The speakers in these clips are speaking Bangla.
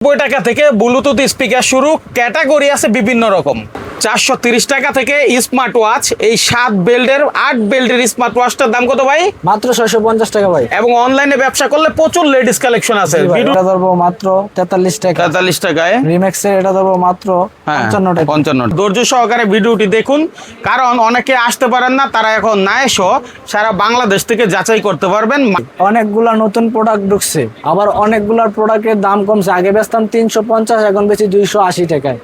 টাকা থেকে ব্লুটুথ স্পিকার শুরু, ক্যাটাগরি আছে বিভিন্ন রকম। 430 টাকা থেকে স্মার্ট ওয়াচ, এই 7 বেল্টের 8 বেল্টের স্মার্ট ওয়াচটার দাম কত ভাই? মাত্র 650 টাকা ভাই। এবং অনলাইনে ব্যবসা করলে প্রচুর লেডিস কালেকশন আছে। এটা ধরবো মাত্র 43 টাকা। 43 টাকায় রিম্যাক্স এর এটা ধরবো মাত্র 55 টাকা। 55। ধৈর্য সহকারে ভিডিওটি দেখুন, কারণ অনেকে আসতে পারেন না, তারা এখন না এসো সারা বাংলাদেশ থেকে যাচাই করতে পারবেন। অনেকগুলা নতুন প্রোডাক্ট ঢুকছে, আবার অনেকগুলার প্রোডাক্টের দাম কমছে। আগে বেচতাম 350, এখন বেশি 280 টাকায়।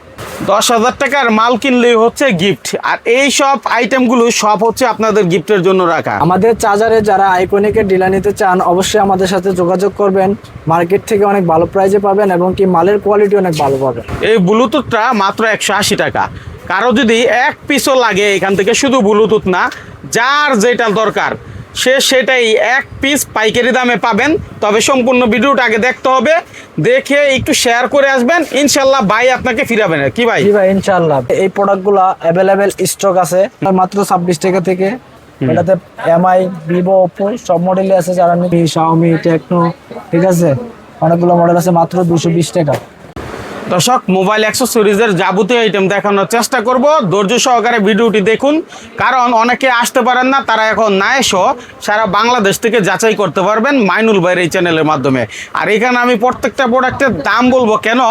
10,000 টাকার মাল কিনলেই হচ্ছে গিফট, আর এই সব আইটেমগুলো সব হচ্ছে আপনাদের গিফটের জন্য রাখা। আমাদের চার্জারে যারা আইকনিকের ডিলার নিতে চান, অবশ্যই আমাদের সাথে যোগাযোগ করবেন। মার্কেট থেকে অনেক ভালো প্রাইসে পাবেন এবং কি মালের কোয়ালিটি অনেক ভালো পাবেন। এই ব্লুটুথটা মাত্র 180 টাকা। কারো যদি এক পিসও লাগে এখান থেকে, শুধু ব্লুটুথ না, যার যেটা দরকার সে সেটাই এক পিস পাইকারি দামে পাবেন। তবে সম্পূর্ণ ভিডিওটা আগে দেখতে হবে, দেখে একটু শেয়ার করে আসবেন, ইনশাল্লাহ ভাই আপনাকে ফিরাবেন। কি ভাই? জি ভাই, ইনশাআল্লাহ। এই প্রোডাক্টগুলো অ্যাভেলেবেল স্টক আছে মাত্র 26 টাকা থেকে। এটাতে এমআই, ভিভো, ওপো সব মডেলই আছে। যারা নিবি শাওমি, টেকনো, ঠিক আছে, অনেকগুলো মডেল আছে মাত্র 220 টাকা। দর্শক, মোবাইল অ্যাক্সেসরিজের যাবতীয় আইটেম দেখানোর চেষ্টা করব, ধৈর্য সহকারে ভিডিওটি দেখুন, কারণ অনেকে আসতে পারেন না, তারা এখন না এসো সারা বাংলাদেশ থেকে যাচাই করতে পারবেন মাইনুল ভাইয়ের এই চ্যানেলের মাধ্যমে। আর এখানে আমি প্রত্যেকটা প্রোডাক্টের দাম বলবো কেন,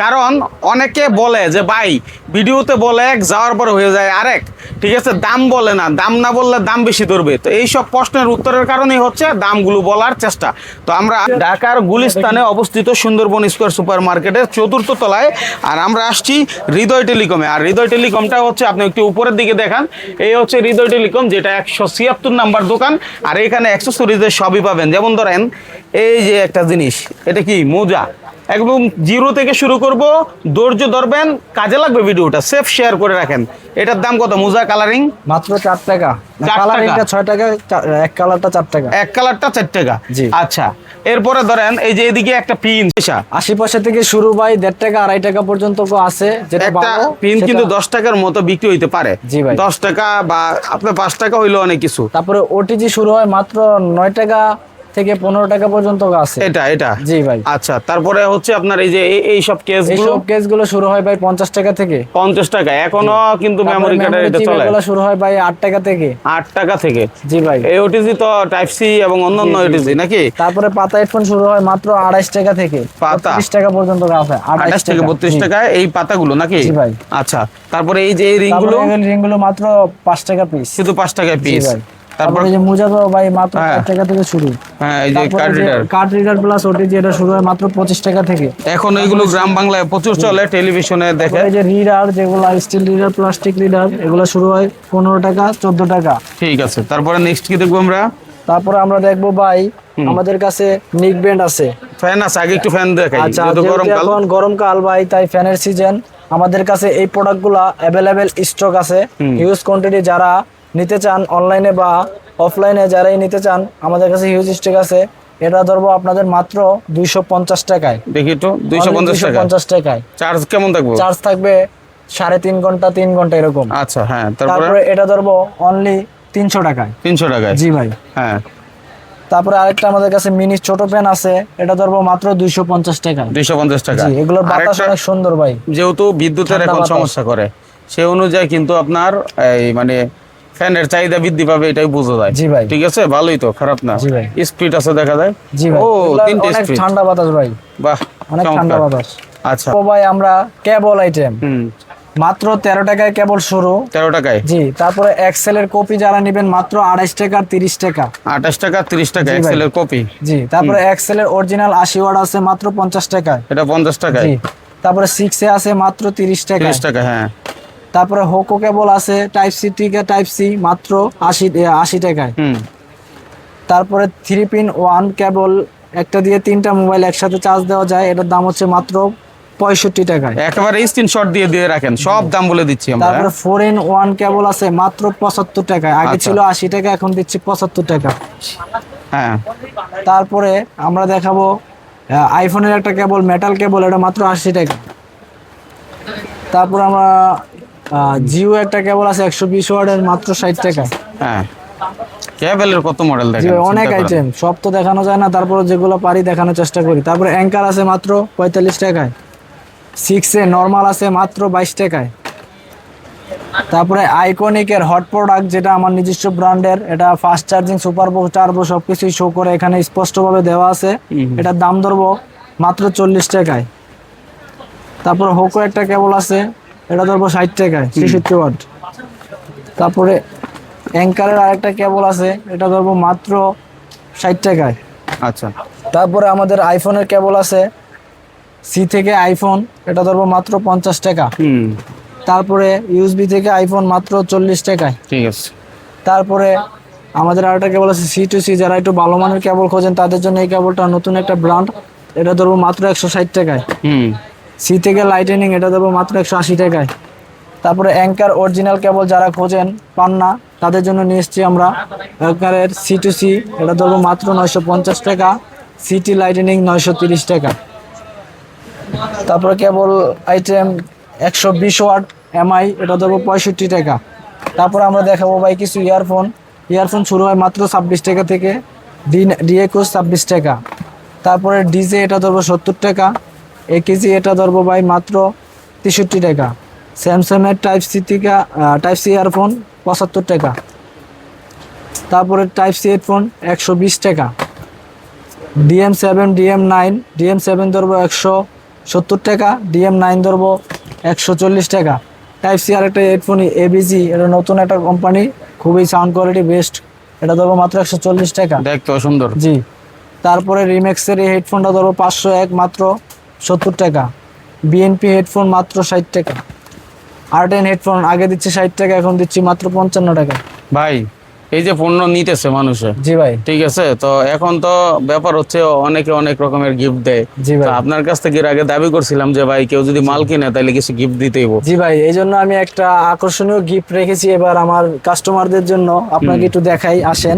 কারণ অনেকে বলে যে ভাই ভিডিওতে বলে এক, যাওয়ার পরে হয়ে যায় আরেক, ঠিক আছে, দাম বলে না, দাম না বললে দাম বেশি ধরবে। তো এই সব প্রশ্নের উত্তরের কারণেই হচ্ছে দামগুলো বলার চেষ্টা। তো আমরা ঢাকার গুলিস্তানে অবস্থিত সুন্দরবন স্কয়ার সুপার মার্কেটের 4র্থ তলায়, আর আমরা আসছি হৃদয় টেলিকমে। আর হৃদয় টেলিকমটা হচ্ছে, আপনি একটু উপরের দিকে দেখান, এই হচ্ছে হৃদয় টেলিকম, যেটা 176 নাম্বার দোকান। আর এখানে অ্যাক্সেসরিজের সবই পাবেন। যেমন ধরেন এই যে একটা জিনিস, এটা কি মোজা, একদম জিরো থেকে শুরু করব, ধৈর্য ধরবেন, কাজে লাগবে ভিডিওটা, সেফ শেয়ার করে রাখেন। এটার দাম কত? মোজা কালারিং মাত্র 4 টাকা। 4 কালারিংটা 6 টাকা, এক কালারটা 4 টাকা। এক কালারটা 4 টাকা। জি। আচ্ছা, এরপরে ধরেন এই যে এদিকে একটা পিন, 80 পয়সা থেকে শুরু ভাই, 1.5 টাকা 2.5 টাকা পর্যন্ত আছে। যেটা একটা ভালো পিন কিন্তু 10 টাকার মতো বিক্রি হইতে পারে। জি ভাই। 10 টাকা বা আপনার 5 টাকা হইলো অনেক কিছু। তারপরে ওটিজি শুরু হয় মাত্র 9 টাকা থেকে 15 টাকা পর্যন্ত আছে। এটা জি ভাই। আচ্ছা, তারপরে হচ্ছে আপনার এই যে এই সব কেসগুলো, এইসব কেসগুলো শুরু হয় ভাই 50 টাকা থেকে। 50 টাকা। এখনো কিন্তু মেমরি কার্ডের এটা চলে। এগুলো শুরু হয় ভাই 8 টাকা থেকে। 8 টাকা থেকে। জি ভাই। এই ওটিজি তো টাইপ সি এবং অন্যান্য ওটিজি নাকি? তারপরে পাতা হেডফোন শুরু হয় মাত্র 28 টাকা থেকে। পাতা 30 টাকা পর্যন্ত আছে। 28 থেকে 32 টাকা এই পাতাগুলো নাকি? জি ভাই। আচ্ছা, তারপরে এই যে এই রিংগুলো, রিংগুলো মাত্র 5 টাকা পিস। শুধু 5 টাকায় জি পিস। ভাই। তারপর এই যে মোজাটো ভাই মাত্র 5 টাকা থেকে শুরু। হ্যাঁ, এই যে card reader, card reader plus OTG এটা শুরু হয় মাত্র 25 টাকা থেকে। এখন এইগুলো গ্রাম বাংলায় প্রচুর চলে, টেলিভিশনে দেখে। এই যে রিডার, যেগুলো স্টিল রিডার, প্লাস্টিক রিডার, এগুলো শুরু হয় 15 টাকা 14 টাকা। ঠিক আছে, তারপরে নেক্সট কি দেখবো আমরা? তারপরে আমরা দেখবো ভাই, আমাদের কাছে নিক ব্যান্ড আছে। ফ্যান আছে, আগে একটু ফ্যান দেখাই। আচ্ছা, যেহেতু গরমকাল, এখন গরমকাল ভাই, তাই ফ্যানের সিজন। আমাদের কাছে এই প্রোডাক্টগুলো অ্যাভেলেবেল স্টক আছে, হিউজ কোয়ান্টিটি। যারা নিতে চান অনলাইনে বা অফলাইনে, যারাই নিতে চান, আমাদের কাছে হিউজ স্টক আছে। এটা ধরবো আপনাদের মাত্র 250 টাকায়। দেখি একটু, 250 টাকায়। চার্জ কেমন থাকবে? চার্জ থাকবে 3.5 ঘন্টা 3 ঘন্টা এরকম। আচ্ছা, হ্যাঁ। তারপরে এটা ধরবো অনলি 300 টাকায়। 300 টাকায়? জি ভাই। হ্যাঁ। তারপরে আরেকটা আমাদের কাছে মিনি ছোট পেন আছে, এটা ধরবো মাত্র 250 টাকা। 250 টাকা। জি, এগুলোর বাতাস অনেক সুন্দর ভাই। যেহেতু বিদ্যুতের এখন সমস্যা করে, সেই অনুযায়ী কিন্তু আপনার এই মানে ফ্যানের চাহিদা বৃদ্ধি পাবে, এটাই বোঝা যায়। জি ভাই। ঠিক আছে, ভালোই তো, খারাপ না। জি ভাই। স্পিড আছে দেখা যায়। জি ভাই। ও, 3টে অনেক স্পিড। ঠান্ডা বাতাস ভাই, বাহ, অনেক ঠান্ডা বাতাস। আচ্ছা। তো ভাই আমরা কেবল আইটেম মাত্র 13 টাকায় কেবল শুরু। 13 টাকায়? জি। তারপরে এক্সেল এর কপি যারা নেবেন মাত্র 28 টাকা 30 টাকা। 28 টাকা 30 টাকা জি ভাই। এক্সেল এর কপি। জি। তারপরে এক্সেল এর অরিজিনাল 80 ওয়াট আছে মাত্র 50 টাকায়। এটা 50 টাকায়? জি। তারপরে 6 এ আছে মাত্র 30 টাকা। 30 টাকা, হ্যাঁ। তারপরে হোকো কেবল আছে টাইপ সি থেকে টাইপ সি মাত্র 80 টাকায়। তারপরে 3 পিন 1 কেবল, একটা দিয়ে 3টা মোবাইল একসাথে চার্জ দেওয়া যায়, এটার দাম হচ্ছে মাত্র 65 টাকায়। একেবারে স্ক্রিনশট দিয়ে রাখেন, সব দাম বলে দিচ্ছি আমরা। তারপরে 4-in-1 কেবল আছে মাত্র 75 টাকায়। আগে ছিল 80 টাকা, এখন দিচ্ছি 75 টাকা। হ্যাঁ। তারপরে আমরা দেখাবো আইফোনের একটা কেবল, মেটাল কেবল, এটা মাত্র 80 টাকা। তারপর আমরা জিও একটা কেবল আছে 120 ওয়াটের, মাত্র 60 টাকা। হ্যাঁ। কেবলের কত মডেল জি দেখেন, ভাই, অনেক চিন্তা করেন। আইটেম, সব তো দেখানো যায় না, তারপরে যেগুলো পারি দেখানোর চেষ্টা করি। তারপরে অ্যাঙ্কার আছে মাত্র 45 টাকায়, 6A নর্মাল আছে মাত্র 22 টাকায়। তারপরে আইকনিকের হট প্রোডাক্ট, যেটা আমার নিজস্ব ব্র্যান্ডের, এটা fast charging, super box, turbo সবকিছুই শো করে, এখানে স্পষ্টভাবে দেওয়া আছে। এটার দাম ধরবো মাত্র 40 টাকায়। তারপরে হোকো একটা কেবল আছে, এটা ধরবো 60 টাকায়, 66 ওয়াট। তারপরে অ্যাঙ্কারের আরেকটা কেবল আছে, এটা ধরবো মাত্র 60 টাকায়। আচ্ছা, তারপরে আমাদের আইফোনের কেবল আছে, সি থেকে আইফোন, এটা ধরবো মাত্র 50 টাকা। তারপরে ইউএসবি থেকে আইফোন মাত্র 40 টাকায়। ঠিক আছে। তারপরে আমাদের আরেকটা কেবল আছে সি টু সি, যারা একটু ভালো মানের কেবল খোঁজেন তাদের জন্য এই কেবলটা নতুন একটা ব্র্যান্ড, এটা ধরবো মাত্র 160 টাকায়। সি থেকে লাইটেনিং, এটা ধরবো মাত্র 180 টাকায়। তারপরে অ্যাঙ্কার অরিজিনাল কেবল যারা খোঁজেন পান না, তাদের জন্য নিয়ে এসেছি আমরা অ্যাঙ্কারের সি টু সি, এটা ধরবো মাত্র 950 টাকা। সিটি লাইটেনিং 930 টাকা। তারপরে কেবল আইটেম 120 ওয়াট এমআই, এটা ধরবো 65 টাকা। তারপরে আমরা দেখাবো ভাই কিছু ইয়ারফোন শুরু হয় মাত্র 26 টাকা থেকে, ডি21 26 টাকা। তারপরে ডিজে, এটা ধরবো 70 টাকা। একেজি, এটা ধরবো ভাই মাত্র 63 টাকা। স্যামসাংয়ের টাইপ সি ইয়ারফোন 75 টাকা। তারপরে টাইপ সি হেডফোন 120 টাকা। DM7, DM9 ধরবো 170 টাকা, DM9 ধরবো 140 টাকা। টাইপ সি আরেকটা হেডফোন এবিজি, এটা নতুন একটা কোম্পানি, খুবই সাউন্ড কোয়ালিটি বেস্ট, এটা ধরবো মাত্র 140 টাকা। দেখতে সুন্দর। জি। তারপরে রিম্যাক্সের এই হেডফোনটা ধরবো 501 মাত্র 70 টাকা। বিএনপি হেডফোন মাত্র 60 টাকা। R10 হেডফোন আগে দিচ্ছি 60 টাকা, এখন দিচ্ছি মাত্র 55 টাকা। ভাই, এই যে পণ্য নিতেছে মানুষে, জি ভাই। ঠিক আছে, তো এখন তো ব্যাপার হচ্ছে অনেকে অনেক রকমের গিফট দেয়। জি ভাই। তো আপনার কাছ থেকে এর আগে দাবি করছিলাম যে ভাই কেউ যদি মাল কিনে তাহলে কিছু গিফট দিতেই হবে। জি ভাই, এই জন্য আমি একটা আকর্ষণীয় গিফট রেখেছি এবার আমার কাস্টমারদের জন্য, আপনাকে একটু দেখাই, আসেন।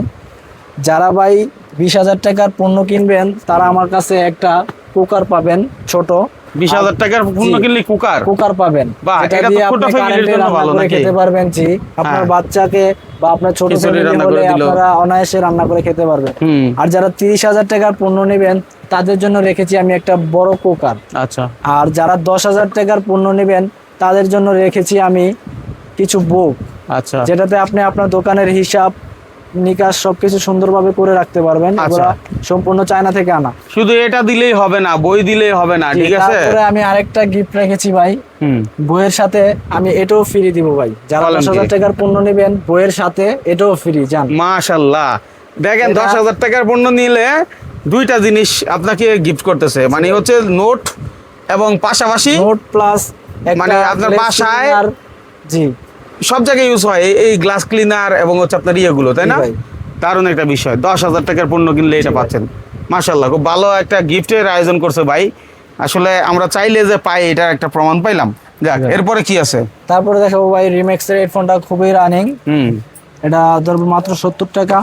যারা ভাই 20,000 টাকার পণ্য কিনবেন, তারা আমার কাছে একটা কুকার পাবেন, ছোট 20,000 টাকার পণ্য কিনলে কুকার পাবেন, বাহ, যেটা এটা তো দিয়ে ছোট আপনি ফ্যামিলির কারেন্টে জন্য রান্না ভালো করে নাকি? খেতে পারবেন। জি, আপনার হ্যাঁ। বাচ্চাকে বা আপনার ছোট খিচুড়ি ফ্যামিলি রান্না করে হলে দিলো। আপনারা অনায়াসে রান্না করে খেতে পারবেন। আর যারা 30,000 টাকার পণ্য নেবেন, তাদের জন্য রেখেছি আমি একটা বড় কুকার। আচ্ছা, আর যারা 10,000 টাকার পণ্য নেবেন, তাদের জন্য রেখেছি আমি কিছু বুক, আচ্ছা, যেটাতে আপনি আপনার দোকানের হিসাব নিকাশ সবকিছু সুন্দরভাবে করে রাখতে পারবেন। আচ্ছা। এগুলা সম্পূর্ণ চায়না থেকে আনা। শুধু এটা দিলেই হবে না, বই দিলেই হবে না, ঠিক আছে? তারপরে আমি আরেকটা গিফট রেখেছি ভাই, বইয়ের সাথে আমি এটাও ফ্রি দিব ভাই। যারা বলেন কি? 10,000 টাকার পণ্য নেবেন, বইয়ের সাথে এটাও ফ্রি। জান, মাশাআল্লাহ, দেখেন, এটা- 10,000 টাকার পণ্য নিলে দুইটা জিনিস আপনাকে গিফট করতেছে, মানে হচ্ছে নোট এবং পাশাপাশি নোট প্লাস মানে আপনার বাসায় জি সব জায়গায় ইউজ হয় এই গ্লাস ক্লিনার এবং হচ্ছে আপনার ইয়েগুলো, তাই না? জি ভাই। দারুণ একটা বিষয়, 10,000 টাকার পণ্য কিনলে এটা ভাই। পাচ্ছেন। মাশাআল্লাহ, খুব ভালো একটা গিফটের আয়োজন করছে ভাই। আসলে আমরা চাইলে যে পাই, এটার একটা প্রমাণ পাইলাম। যাক, জি ভাই। এরপরে কি আছে? তারপরে দেখাবো ভাই রিম্যাক্সের হেডফোনটা, খুবই রানিং, এটা ধরবো মাত্র 70 টাকা,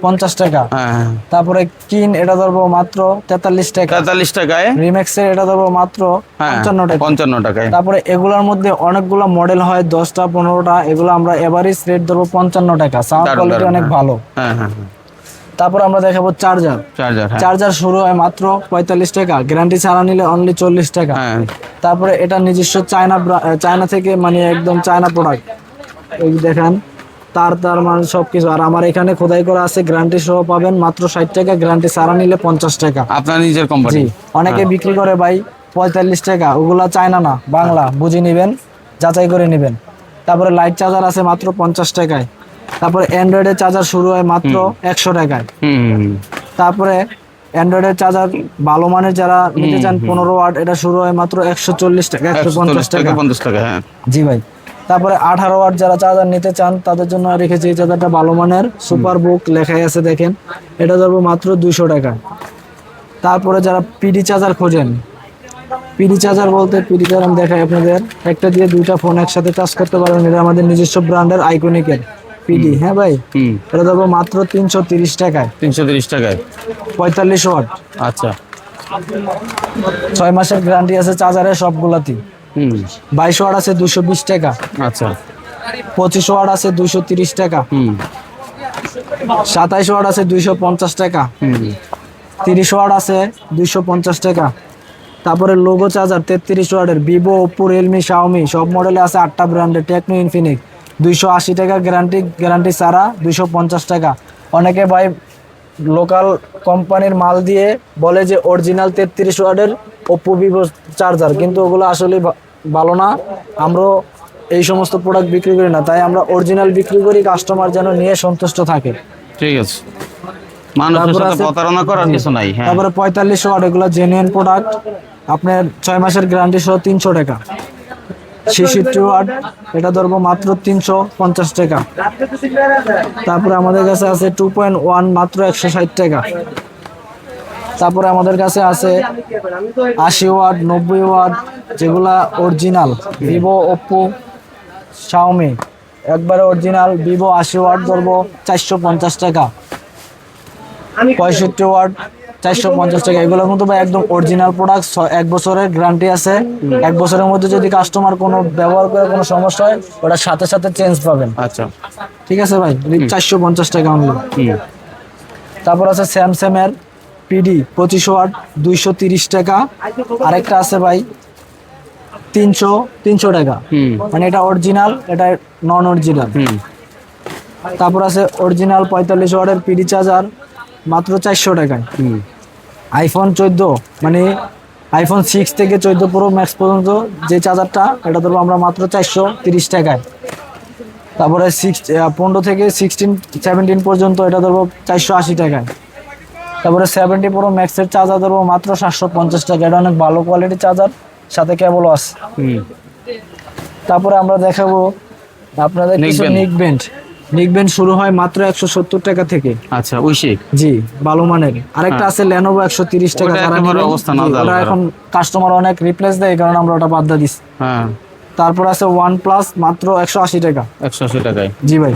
50 টাকা। হ্যাঁ, তারপরে কিন, এটা ধরবো মাত্র 43 টাকা। 43 টাকায়। রিম্যাক্সের এটা ধরবো মাত্র হ্যাঁ, 55 টাকা। 55 টাকায়। তারপরে এগুলোর মধ্যে অনেকগুলো মডেল হয়, 10টা 15টা, এগুলো আমরা এভারেজ রেট ধরবো 55 টাকা। সাউন্ড দারুণ, কোয়ালিটি দারুণ, অনেক হ্যাঁ। ভালো। হ্যাঁ, হ্যাঁ, হ্যাঁ। তারপর আমরা দেখাবো চার্জার। চার্জার, চার্জার শুরু হয় মাত্র 45 টাকা, গ্যারান্টি ছাড়া নিলে অনলি 40 টাকা। হ্যাঁ। তারপরে এটা নিজস্ব চায়না থেকে, মানে একদম চায়না প্রোডাক্ট, এই দেখেন, তার মানে সবকিছু। আর আমার এখানে খোদাই করা আছে, গ্যারান্টি সহ পাবেন মাত্র 60 টাকা, গ্যারান্টি ছাড়া নিলে 50 টাকা। আপনার নিজের কোম্পানি? জি, অনেকে বিক্রি করে ভাই 45 টাকা, ওগুলা চায়না না, বাংলা, বুঝে নিবেন, যাচাই করে নেবেন। তারপরে লাইট চার্জার আছে মাত্র 50 টাকায়। তারপরে অ্যান্ড্রয়েডের চার্জার শুরু হয় মাত্র 100 টাকায়। তারপরে অ্যান্ড্রয়েডের চার্জার ভালো মানের যারা নিতে চান 15 ওয়াট, এটা শুরু হয় মাত্র 140 টাকা, 150 টাকা। 50 টাকা, হ্যাঁ। জি ভাই। তারপরে 18 ওয়াট যারা চার্জার নিতে চান, তাদের জন্য রেখেছি এই চার্জারটা ভালো মানের, সুপার বুক লেখাই আছে, দেখেন, এটা ধরবো মাত্র 200 টাকা। তারপরে যারা পিডি চার্জার খোঁজেন, পিডি চার্জার বলতে, পিডি চার্জার আমি দেখাই আপনাদের, একটা দিয়ে দুইটা ফোন একসাথে চার্জ করতে পারবেন। এটা আমাদের নিজস্ব ব্র্যান্ডের আইকনিকের পিডি। হ্যাঁ ভাই, এটা ধরবো মাত্র 330 টাকায়, 330 টাকায়। 45 ওয়াট। আচ্ছা। 6 মাসের গ্যারান্টি আছে চার্জারের সবগুলাতেই। 22 ওয়াট আছে 220 টাকা। আচ্ছা। 25 ওয়াট আছে 230 টাকা। 27 ওয়াট আছে 250 টাকা, 30 ওয়াট আছে 250 টাকা। তারপরে লোগো চার্জার 33 ওয়াটের ভিভো, ওপ্পো, রিয়েলমি, শাওমি সব মডেলে আছে, 8টা ব্র্যান্ডের, টেকনো, ইনফিনিক্স 280 টাকা গ্যারান্টি ছাড়া 250 টাকা। অনেকে ভাই লোকাল কোম্পানির মাল দিয়ে বলে যে অরিজিনাল 33 ওয়াটের ওপ্পো, ভিভো চার্জার, কিন্তু ওগুলো আসলে ভালো না। আমরা এই সমস্ত প্রোডাক্ট বিক্রি করি না, তাই আমরা অরিজিনাল বিক্রি করি, কাস্টমার যেন নিয়ে সন্তুষ্ট থাকে। ঠিক আছে, মানুষের সাথে প্রতারণা করার কিছু নাই। হ্যাঁ, তারপরে 45 ওয়াট, এগুলো জেনুইন প্রোডাক্ট, আপনার 6 মাসের গ্যারান্টি সহ 300 টাকা। 66 ওয়াট, এটা ধরবো মাত্র 350 টাকা। তারপরে আমাদের কাছে আছে 2.1, মাত্র 160 টাকা। তারপরে আমাদের কাছে আছে 80 ওয়াট, 90 ওয়াট, যেগুলা অরিজিনাল, ভিভো, ওপ্পো, শাওমি একবারে অরিজিনাল। ভিভো 80 ওয়াট ধরবো 450 টাকা। 65 ওয়াট 450 টাকা। এগুলো কিন্তু ভাই একদম অরিজিনাল প্রোডাক্ট, 1 বছরের গ্যারান্টি আছে। 1 বছরের মধ্যে যদি কাস্টমার কোনো ব্যবহার করে কোনো সমস্যা হয়, ওটার সাথে সাথে চেঞ্জ পাবেন। আচ্ছা, ঠিক আছে ভাই, 450 টাকা অনলি। তারপর আছে স্যামসাং এর পিডি 25 ওয়াট 230 টাকা। আরেকটা আছে ভাই 300 টাকা, মানে এটা অরিজিনাল, এটা নন অরিজিনাল। তারপর আছে অরিজিনাল 45 ওয়াটের পিডি চার্জার, মাত্র 400 টাকায়। আইফোন 14, মানে আইফোন 6 থেকে 14 প্রো ম্যাক্স পর্যন্ত যে চার্জারটা, এটা ধরবো আমরা মাত্র 430 টাকায়। তারপরে 15 থেকে 17 পর্যন্ত এটা ধরবো 480 টাকায়। তারপরে 70 প্রো ম্যাক্সের চার্জার ধরবো মাত্র 750 টাকা। এটা অনেক ভালো কোয়ালিটির চার্জার, সাথে কেবলও আছে। তারপরে আমরা দেখাবো আপনাদের কিছু নিকবেন্ড শুরু হয় মাত্র 170 টাকা থেকে। আচ্ছা, ঐশিক, জি, ভালো মানের। আরেকটা আছে লেনোভো 130 টাকা। ওরা এখন কাস্টমার অনেক রিপ্লেস দেয়, কারণ আমরা ওটা বাদ দিচ্ছি। হ্যাঁ। তারপর আছে OnePlus, মাত্র 180 টাকা। 180 টাকায়। জি ভাই।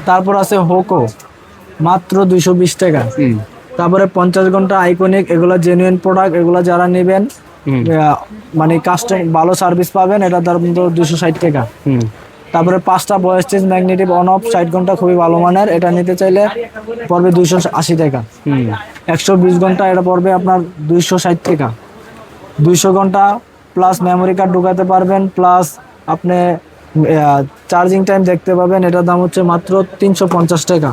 তারপর আছে হোকো, মাত্র 220 টাকা। তারপরে 50 ঘন্টা আইকনিক, এগুলো জেনুইন প্রোডাক্ট, এগুলো যারা নেবেন মানে ভালো সার্ভিস পাবেন, এটা তার 260 টাকা। তারপরে 5টা voice change magnetic on of 60 ঘন্টা, খুবই ভালো মানের, এটা নিতে চাইলে পড়বে 280 টাকা। 120 ঘন্টা, এটা পড়বে আপনার 260 টাকা। 200 ঘন্টা প্লাস মেমোরি কার্ড ঢুকাতে পারবেন, প্লাস আপনি চার্জিং টাইম দেখতে পাবেন, এটার দাম হচ্ছে মাত্র 350 টাকা।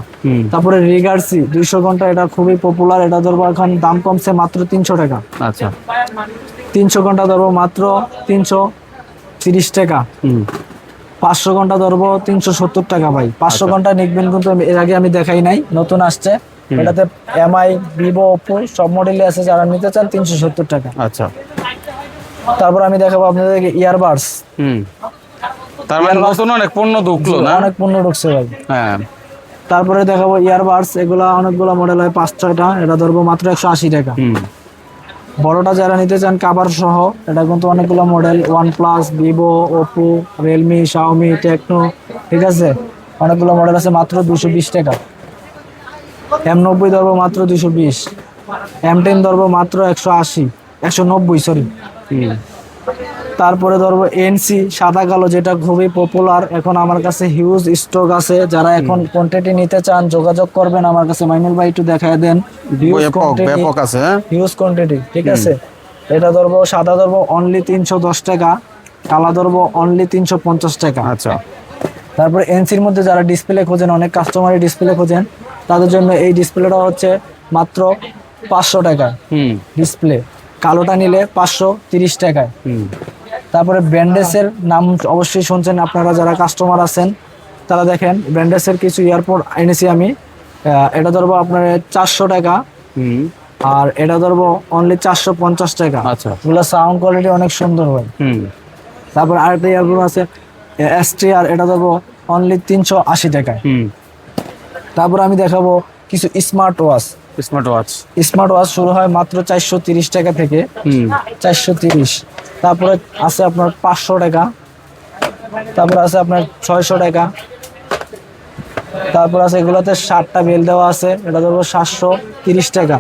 তারপরে রিগার্সি 200 ঘন্টা, এটা খুবই পপুলার, এটা ধরবো এখন দাম কমছে মাত্র 300 টাকা। আচ্ছা, 300 ঘন্টা ধরবো মাত্র 330 টাকা। 500 ঘন্টা ধরবো 370 টাকা ভাই। 500 ঘন্টা নিকবেন কিন্তু এর আগে আমি দেখাই নাই, নতুন আসছে। এটাতে এমআই, ভিভো, ওপ্পো সব মডেলই আছে, যারা নিতে চান 370 টাকা। আচ্ছা। তারপর আমি দেখাবো আপনাদেরকে ইয়ারবাডস। তার মানে নতুন অনেক পণ্য ঢুকলো না? অনেক পণ্য ঢুকছে ভাই। হ্যাঁ। তারপরে দেখাবো ইয়ারবাডস, এগুলা অনেকগুলো মডেল হয়, 5-6টা, এটা ধরবো মাত্র 180 টাকা। বড়টা যারা নিতে চান কাভার সহ, এটা কিন্তু অনেকগুলো model, OnePlus, Vivo, Oppo, Realme, Xiaomi, Tecno, ঠিক আছে, অনেকগুলো মডেল আছে, মাত্র 220 টাকা। M90 ধরবো মাত্র 220, M10 ধরবো মাত্র 190, সরি। তারপরে ধরবো এনসি সাদা কালো, যেটা খুবই পপুলার, এখন আমার কাছে হিউজ স্টক আছে। যারা এখন কোয়ান্টিটি নিতে চান যোগাযোগ করবেন আমার কাছে। মাইনুল ভাই একটু দেখায় দেন। ব্যাপক আছে, হিউজ কোয়ান্টিটি, ঠিক আছে। এটা ধরবো সাদা ধরবো অনলি 310 টাকা, কালা ধরবো অনলি 350 টাকা। আচ্ছা। তারপরে এনসির মধ্যে যারা ডিসপ্লে খোঁজেন, অনেক কাস্টমারের ডিসপ্লে খোঁজেন, তাদের জন্য এই ডিসপ্লেটা হচ্ছে মাত্র 500 টাকায় ডিসপ্লে। কালোটা নিলে 530 টাকায়। তারপরে ব্র্যান্ডেসের নাম অবশ্যই শুনছেন আপনারা, যারা কাস্টমার আছেন তারা দেখেন। ব্র্যান্ডেসের কিছু ইয়ারপড এনেছি আমি, এটা ধরবো আপনার 400 টাকা, আর এটা ধরবো অনলি 450 টাকা। আচ্ছা। এগুলো সাউন্ড কোয়ালিটি অনেক সুন্দর হয়। তারপর আরেকটা ইয়ারপড আছে STR, এটা ধরবো অনলি 380 টাকায়। তারপর আমি দেখাবো কিছু স্মার্ট ওয়াচ শুরু হয় মাত্র 430 টাকা থেকে, 430। তারপরে আছে আপনার 500 টাকা, তারপর আছে আপনার 600 টাকা। তারপর আছে এগুলোতে 7টা বেল দেওয়া আছে, এটা ধরবো 730 টাকা।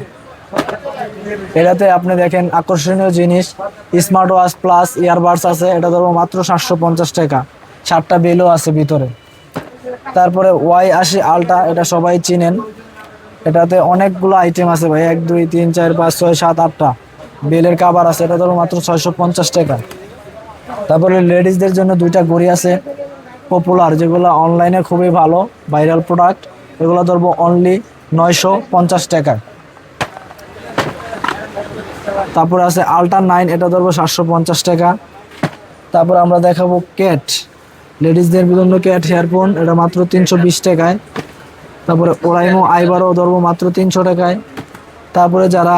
এটাতে আপনি দেখেন আকর্ষণীয় জিনিস, স্মার্ট ওয়াচ প্লাস ইয়ারবাডস আছে, এটা ধরবো মাত্র 750 টাকা। 7টা বেলও আছে ভিতরে। তারপরে Y80 আলট্রা, এটা সবাই চিনেন। এটাতে অনেকগুলো আইটেম আছে ভাই, 1 2 3 4 5 6 7 8টা বেলের কাভার আছে। এটা ধরো মাত্র 650 টাকা। তারপরে লেডিসদের জন্য 2টা ঘড়ি আছে পপুলার, যেগুলো অনলাইনে খুবই ভালো ভাইরাল প্রোডাক্ট। এগুলো ধরবো অনলি 950 টাকা। তারপরে আছে আলট্রা 9, এটা ধরবো 750 টাকা। তারপর আমরা দেখাবো ক্যাট, লেডিসদের জন্য ক্যাট হেয়ারফোন, এটা মাত্র 320 টাকায়। তারপরে ওরাইমো আইবারও ধরবো মাত্র 300 টাকায়। তারপরে যারা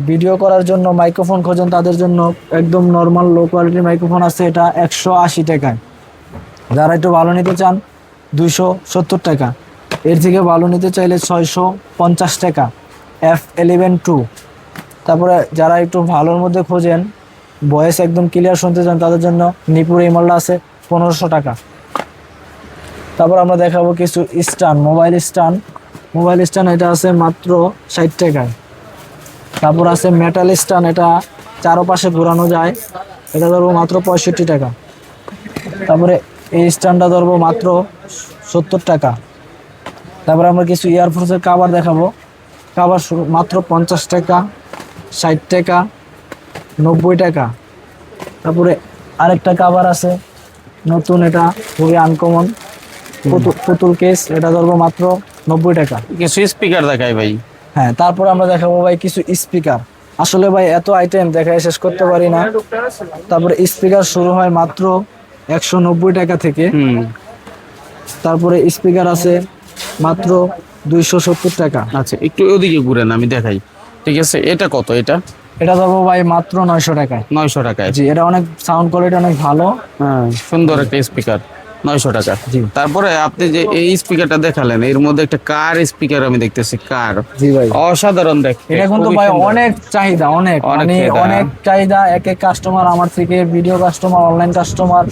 ভিডিও করার জন্য মাইক্রোফোন খোঁজেন তাদের জন্য একদম নর্মাল লো কোয়ালিটির মাইক্রোফোন আছে, এটা 180 টাকায়। যারা একটু ভালো নিতে চান 270 টাকা। এর থেকে ভালো নিতে চাইলে 650 টাকা F11 2। তারপরে যারা একটু ভালোর মধ্যে খোঁজেন, ভয়েস একদম ক্লিয়ার শুনতে চান, তাদের জন্য নিপুর এই মডেলটা আছে 1500 টাকা। তারপর আমরা দেখাবো কিছু স্ট্যান্ড, মোবাইল স্ট্যান্ড, এটা আছে মাত্র 60 টাকায়। তারপর আছে মেটাল স্ট্যান্ড, এটা চারপাশে ঘোরানো যায়, এটা ধরবো মাত্র 65 টাকা। তারপরে এই স্ট্যান্ডটা ধরবো মাত্র 70 টাকা। তারপরে আমরা কিছু ইয়ারফোনসের কাভার দেখাবো, কাভার মাত্র 50 টাকা, 60 টাকা, 90 টাকা। তারপরে আরেকটা কাভার আছে নতুন, এটা খুবই আনকমন, পুতুল কেস, এটা ধরবো মাত্র 90 টাকা। কিছু স্পিকার দেখাই ভাই। হ্যাঁ, তারপর আমরা দেখাবো ভাই কিছু স্পিকার। আসলে ভাই এত আইটেম দেখায় শেষ করতে পারি না। তারপরে স্পিকার শুরু হয় মাত্র 190 টাকা থেকে। তারপরে স্পিকার আছে মাত্র 270 টাকা। আচ্ছা, একটু ওদিকে ঘুরেন, আমি দেখাই। ঠিক আছে, এটা কত? এটা ধরবো ভাই মাত্র 900 টাকায়। 900 টাকায়। জি, এটা অনেক সাউন্ড কোয়ালিটি অনেক ভালো। হ্যাঁ, সুন্দর একটা স্পিকার, 900 টাকা। জি। তারপরে আপনি যে এই স্পিকারটা দেখালেন, এর মধ্যে একটা কার স্পিকার আমি দেখতেছি, কার জি ভাই, অসাধারণ দেখতে। এটা কিন্তু খুবই ভাই সুন্দর। অনেক চাহিদা, অনেক মানে চাহিদা। অনেক চাহিদা। এক এক কাস্টমার আমার থেকে, video customer, online customer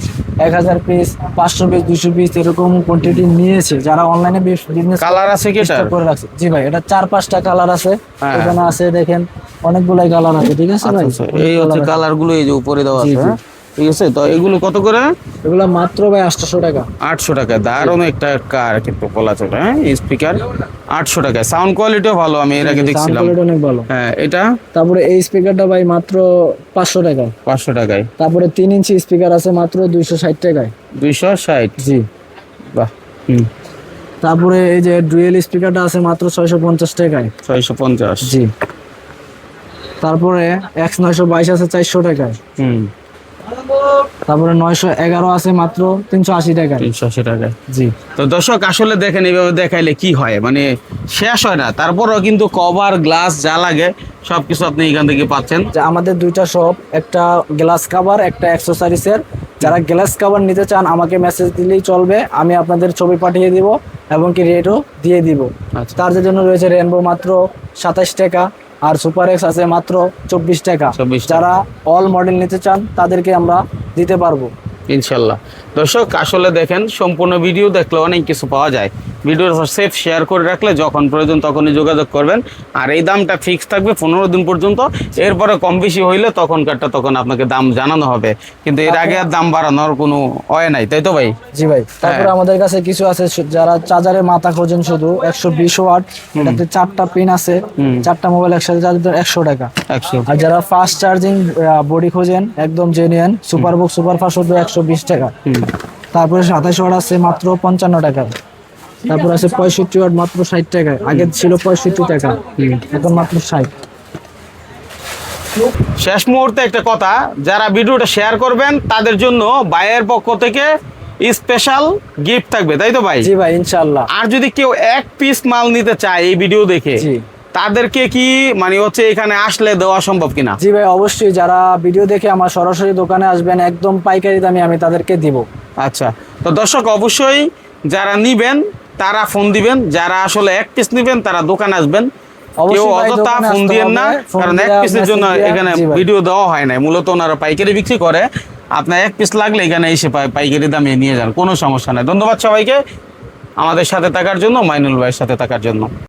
1000 piece, 500 piece, 200 piece এরকম কোয়ান্টিটি নিয়েছে, যারা অনলাইনে বিজনেস কালার আছে কি এটার? করে রাখছে। জি ভাই, এটা 4-5টা কালার আছে, হ্যাঁ। এখানে আছে দেখেন অনেকগুলাই কালার আছে। ঠিক আছে ভাই, আচ্ছা, এই হচ্ছে কালার গুলো, এই যে উপরে দেওয়া জি, আছে। জি। হ্যাঁ? ঠিক আছে, তো এগুলো কত করে? এগুলো মাত্র ভাই 800 টাকা। 800 টাকা। দারুণ একটা কার কিন্তু বলা চলে। হ্যাঁ, স্পিকার 800 টাকা। সাউন্ড কোয়ালিটিও ভালো, আমি এর আগে সাউন্ড দেখছিলাম। কোয়ালিটি অনেক ভালো। হ্যাঁ, এটা তারপরে এই স্পিকারটা ভাই মাত্র 500 টাকা। 500 টাকায়। তারপরে 3 ইঞ্চি স্পিকার আছে মাত্র 260 টাকায়। 260। জি। বাহ। তারপরে এই যে ডুয়েল স্পিকারটা আছে মাত্র 650 টাকায়। 650। জি। তারপরে X922 আছে 400 টাকায়। তারপরে 911 আছে মাত্র 380 টাকায়। 380 টাকায়। জি। তো দর্শক আসলে দেখেন, এইভাবে দেখাইলে কি হয়, মানে শেষ হয় না। তারপরও কিন্তু কভার, গ্লাস যা লাগে সবকিছু আপনি এখান থেকে পাচ্ছেন। যে আমাদের 2টা শপ, একটা গ্লাস কভার, একটা অ্যাক্সেসরিজের। যারা গ্লাস কভার নিতে চান আমাকে মেসেজ দিলেই চলবে, আমি আপনাদের ছবি পাঠিয়ে দিব এবং কি রেটও দিয়ে দিব। আচ্ছা। তার জন্য রয়েছে রেনবো মাত্র 27 টাকা, আর সুপার এক্স আছে মাত্র 24 টাকা। 24 টাকা। যারা অল মডেল নিতে চান তাদেরকে আমরা দিতে পারবো ইনশাল্লাহ। দর্শক আসলে দেখেন, সম্পূর্ণ ভিডিও দেখলে অনেক কিছু পাওয়া যায়। ভিডিওর সেফ শেয়ার করে রাখলে যখন প্রয়োজন তখনই যোগাযোগ করবেন। আর এই দামটা ফিক্স থাকবে 15 দিন পর্যন্ত। এরপরে কম বেশি হইলে তখন আপনাকে দাম জানানো হবে, কিন্তু এর আগে আর দাম বাড়ানোর কোনো হয় নাই, তাই তো ভাই? জি ভাই। তারপরে আমাদের কাছে কিছু আছে, যারা চার্জারের মাথা খোঁজেন শুধু 120 ওয়াট, এটাতে 4টা পিন আছে, 4টা মোবাইল একসাথে চার্জ দেন 100 টাকা। 100। আর যারা ফাস্ট চার্জিং বডি খোঁজেন একদম জেনুইন, সুপার বুক সুপার ফাস্ট 120 টাকা। তারপরে 27 ওয়াট আছে মাত্র 55 টাকা। তারপর আছে 65 ওয়াট মাত্র 60 টাকায়, আগে ছিল 65 টাকা, এখন মাত্র 60। শেষ মুহূর্তে একটা কথা, যারা ভিডিওটা শেয়ার করবেন তাদের জন্য ভাইয়ের পক্ষ থেকে স্পেশাল গিফট থাকবে, তাই তো ভাই? জি ভাই, ইনশাআল্লাহ। আর যদি কেউ 1 পিস মাল নিতে চায় এই ভিডিও দেখে, জি। তাদেরকে কি মানে হচ্ছে এখানে আসলে দেওয়া সম্ভব কিনা? জি ভাই, অবশ্যই। যারা ভিডিও দেখে আমার সরাসরি দোকানে আসবেন, একদম পাইকারি দামে আমি তাদেরকে দিব। আচ্ছা, তো দর্শক অবশ্যই যারা নিবেন তারা ফোন দিবেন, যারা আসলে 1 পিস নিবেন তারা দোকানে আসবেন। কেউ অবশ্যই ভাই, অযথা দোকানে ফোন আসতে দিয়েন না, হবে, ফোন কারণ 1 দিয়া, পিসের জন্য মেসেজ দিয়া। এখানে জি ভাই। ভিডিও দেওয়া হয় নাই। মূলত ওনারা পাইকারি বিক্রি করে, আপনার 1 পিস লাগলে এখানে এসে পাইকারি দামে নিয়ে যান, কোনো সমস্যা নাই। ধন্যবাদ সবাইকে আমাদের সাথে থাকার জন্য, মাইনুল ভাইয়ের সাথে থাকার জন্য।